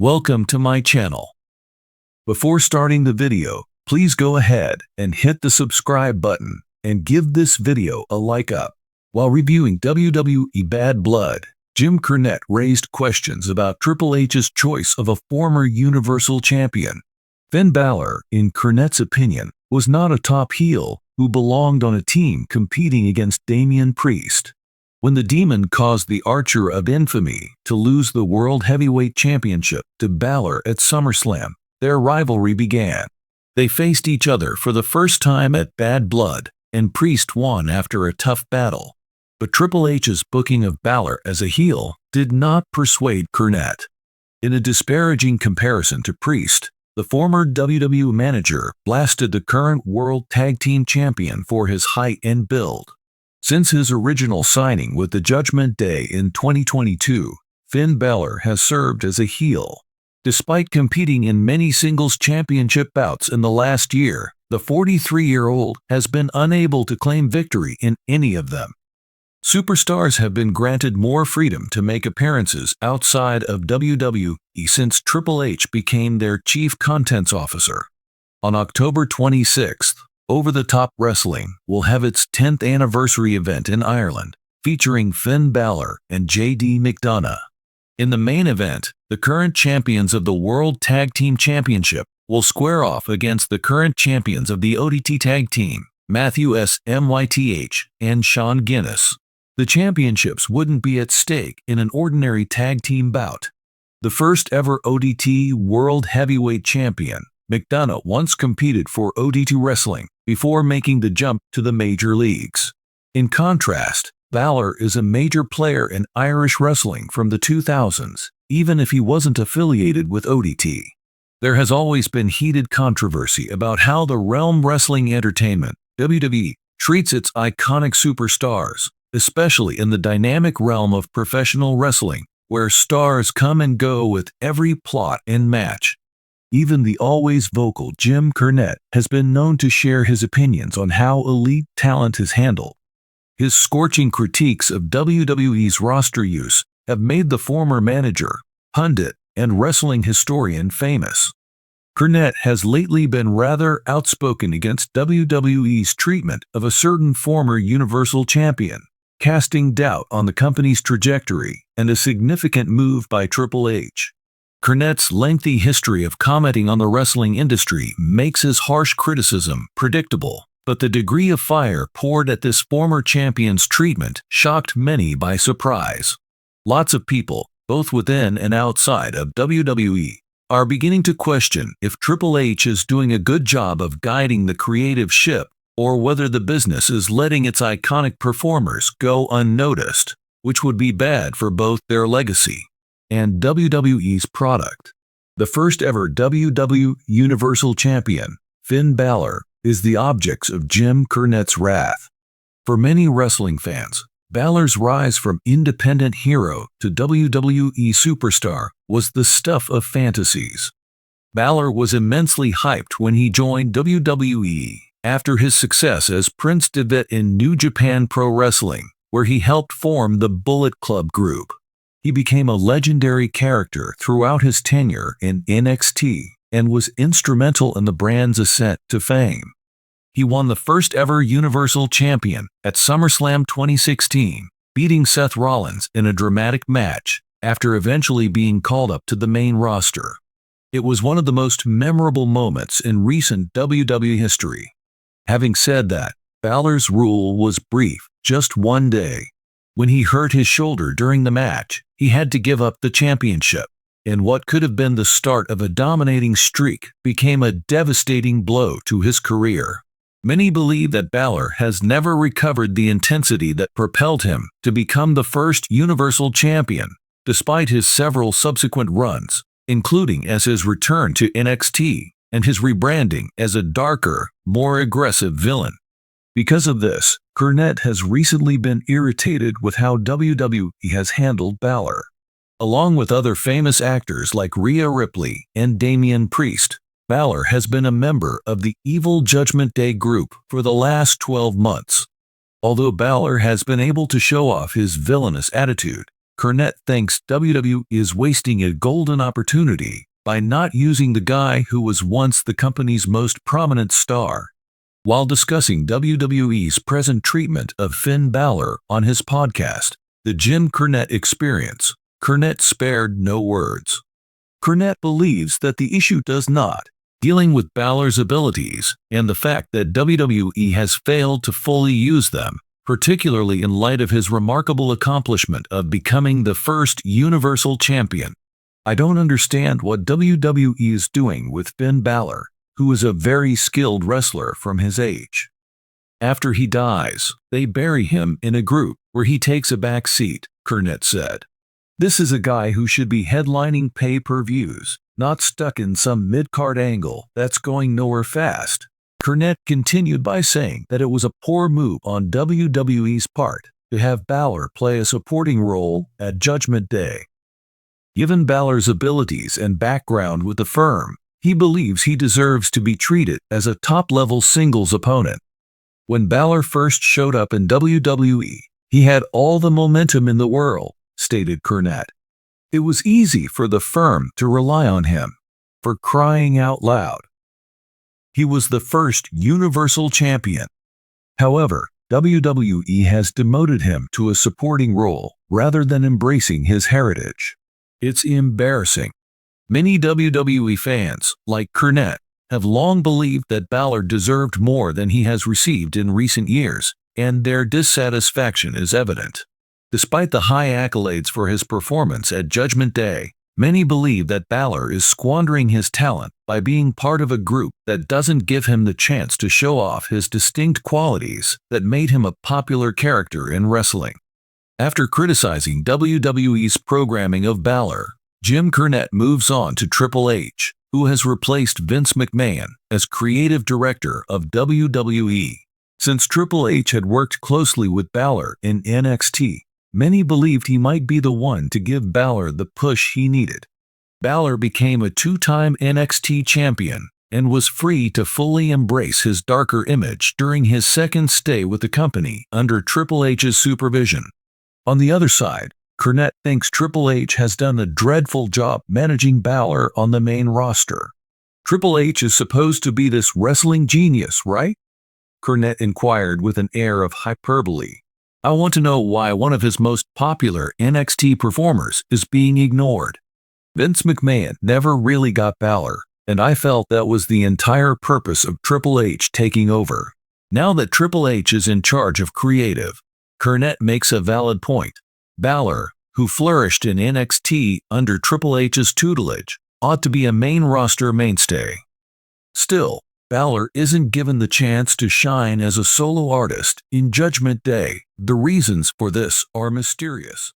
Welcome to my channel. Before starting the video, please go ahead and hit the subscribe button and give this video a like up. While reviewing WWE Bad Blood, Jim Cornette raised questions about Triple H's choice of a former Universal Champion. Finn Balor, in Cornette's opinion, was not a top heel who belonged on a team competing against Damian Priest. When the Demon caused the Archer of Infamy to lose the World Heavyweight Championship to Balor at SummerSlam, their rivalry began. They faced each other for the first time at Bad Blood, and Priest won after a tough battle. But Triple H's booking of Balor as a heel did not persuade Cornette. In a disparaging comparison to Priest, the former WWE manager blasted the current World Tag Team Champion for his height and build. Since his original signing with the Judgment Day in 2022, Finn Balor has served as a heel. Despite competing in many singles championship bouts in the last year, the 43-year-old has been unable to claim victory in any of them. Superstars have been granted more freedom to make appearances outside of WWE since Triple H became their chief contents officer. On October 26th, Over the Top Wrestling will have its 10th anniversary event in Ireland, featuring Finn Balor and JD McDonough. In the main event, the current champions of the World Tag Team Championship will square off against the current champions of the ODT Tag Team, Matthew S. Myth and Sean Guinness. The championships wouldn't be at stake in an ordinary tag team bout. The first ever ODT World Heavyweight Champion, McDonough once competed for ODT Wrestling before making the jump to the major leagues. In contrast, Balor is a major player in Irish wrestling from the 2000s, even if he wasn't affiliated with ODT. There has always been heated controversy about how the Realm Wrestling Entertainment, WWE, treats its iconic superstars, especially in the dynamic realm of professional wrestling, where stars come and go with every plot and match. Even the always vocal Jim Cornette has been known to share his opinions on how elite talent is handled. His scorching critiques of WWE's roster use have made the former manager, pundit, and wrestling historian famous. Cornette has lately been rather outspoken against WWE's treatment of a certain former Universal Champion, casting doubt on the company's trajectory and a significant move by Triple H. Cornette's lengthy history of commenting on the wrestling industry makes his harsh criticism predictable, but the degree of fire poured at this former champion's treatment shocked many by surprise. Lots of people, both within and outside of WWE, are beginning to question if Triple H is doing a good job of guiding the creative ship or whether the business is letting its iconic performers go unnoticed, which would be bad for both their legacy and WWE's product. The first ever WWE Universal Champion, Finn Balor, is the object of Jim Cornette's wrath. For many wrestling fans, Balor's rise from independent hero to WWE superstar was the stuff of fantasies. Balor was immensely hyped when he joined WWE after his success as Prince Devitt in New Japan Pro Wrestling, where he helped form the Bullet Club group. He became a legendary character throughout his tenure in NXT and was instrumental in the brand's ascent to fame. He won the first ever Universal Champion at SummerSlam 2016, beating Seth Rollins in a dramatic match after eventually being called up to the main roster. It was one of the most memorable moments in recent WWE history. Having said that, Balor's rule was brief, just one day. When he hurt his shoulder during the match, he had to give up the championship, and what could have been the start of a dominating streak became a devastating blow to his career. Many believe that Balor has never recovered the intensity that propelled him to become the first Universal Champion, despite his several subsequent runs, including as his return to NXT and his rebranding as a darker, more aggressive villain. Because of this, Cornette has recently been irritated with how WWE has handled Balor. Along with other famous actors like Rhea Ripley and Damian Priest, Balor has been a member of the Evil Judgment Day group for the last 12 months. Although Balor has been able to show off his villainous attitude, Cornette thinks WWE is wasting a golden opportunity by not using the guy who was once the company's most prominent star. While discussing WWE's present treatment of Finn Balor on his podcast, The Jim Cornette Experience, Cornette spared no words. Cornette believes that the issue does not dealing with Balor's abilities and the fact that WWE has failed to fully use them, particularly in light of his remarkable accomplishment of becoming the first Universal Champion. I don't understand what WWE is doing with Finn Balor, who is a very skilled wrestler from his age. After he dies, they bury him in a group where he takes a back seat, Cornette said. This is a guy who should be headlining pay-per-views, not stuck in some mid-card angle that's going nowhere fast. Cornette continued by saying that it was a poor move on WWE's part to have Balor play a supporting role at Judgment Day. Given Balor's abilities and background with the firm, he believes he deserves to be treated as a top-level singles opponent. When Balor first showed up in WWE, he had all the momentum in the world, stated Cornette. It was easy for the firm to rely on him. For crying out loud, he was the first Universal Champion. However, WWE has demoted him to a supporting role rather than embracing his heritage. It's embarrassing. Many WWE fans, like Cornette, have long believed that Balor deserved more than he has received in recent years, and their dissatisfaction is evident. Despite the high accolades for his performance at Judgment Day, many believe that Balor is squandering his talent by being part of a group that doesn't give him the chance to show off his distinct qualities that made him a popular character in wrestling. After criticizing WWE's programming of Balor, Jim Cornette moves on to Triple H, who has replaced Vince McMahon as creative director of WWE. Since Triple H had worked closely with Balor in NXT, many believed he might be the one to give Balor the push he needed. Balor became a two-time NXT champion and was free to fully embrace his darker image during his second stay with the company under Triple H's supervision. On the other side, Cornette thinks Triple H has done a dreadful job managing Balor on the main roster. Triple H is supposed to be this wrestling genius, right? Cornette inquired with an air of hyperbole. I want to know why one of his most popular NXT performers is being ignored. Vince McMahon never really got Balor, and I felt that was the entire purpose of Triple H taking over. Now that Triple H is in charge of creative, Cornette makes a valid point. Balor, who flourished in NXT under Triple H's tutelage, ought to be a main roster mainstay. Still, Balor isn't given the chance to shine as a solo artist in Judgment Day. The reasons for this are mysterious.